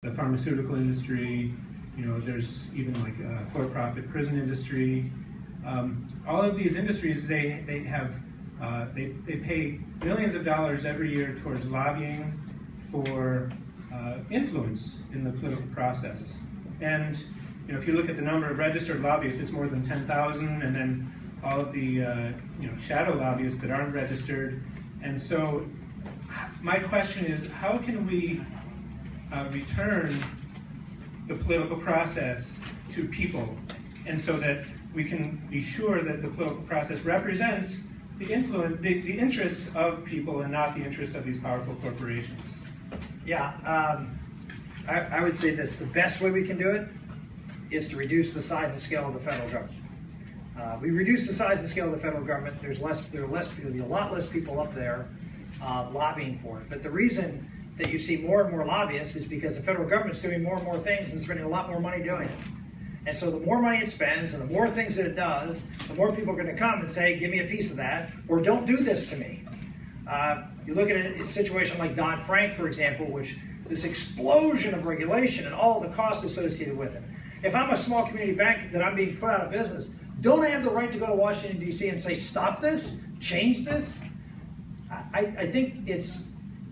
the pharmaceutical industry, you know, there's even like a for-profit prison industry. All of these industries, they pay millions of dollars every year towards lobbying for influence in the political process. And you know, if you look at the number of registered lobbyists, it's more than 10,000, and then all of the you know, shadow lobbyists that aren't registered. And so my question is, how can we return the political process to people, and so that we can be sure that the political process represents the influence, the interests of people, and not the interests of these powerful corporations? Yeah, I would say this: the best way we can do it is to reduce the size and scale of the federal government. We reduce the size and scale of the federal government. There'll be a lot less people up there lobbying for it. But the reason that you see more and more lobbyists is because the federal government's doing more and more things and spending a lot more money doing it. And so the more money it spends and the more things that it does, the more people are going to come and say, give me a piece of that, or don't do this to me. You look at a situation like Dodd-Frank, for example, which is this explosion of regulation and all the costs associated with it. If I'm a small community bank that I'm being put out of business, don't I have the right to go to Washington, D.C. and say, stop this, change this? I think it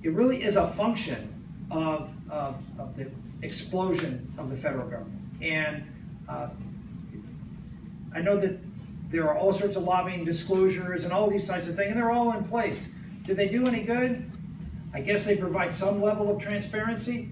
really is a function of the explosion of the federal government. And I know that there are all sorts of lobbying disclosures and all these types of things, and they're all in place. Do they do any good? I guess they provide some level of transparency,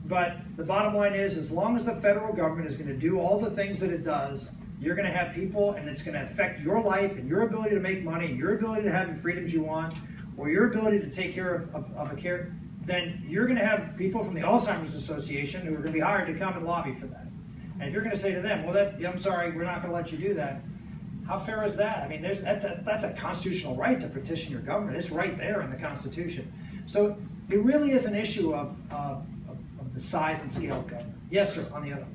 but the bottom line is, as long as the federal government is going to do all the things that it does, you're going to have people, and it's going to affect your life and your ability to make money and your ability to have the freedoms you want, or your ability to take care of a care. Then you're going to have people from the Alzheimer's Association who are going to be hired to come and lobby for that. And if you're going to say to them, well, I'm sorry, we're not going to let you do that, how fair is that? I mean, that's a constitutional right to petition your government. It's right there in the Constitution. So it really is an issue of the size and scale of government. Yes, sir, on the other.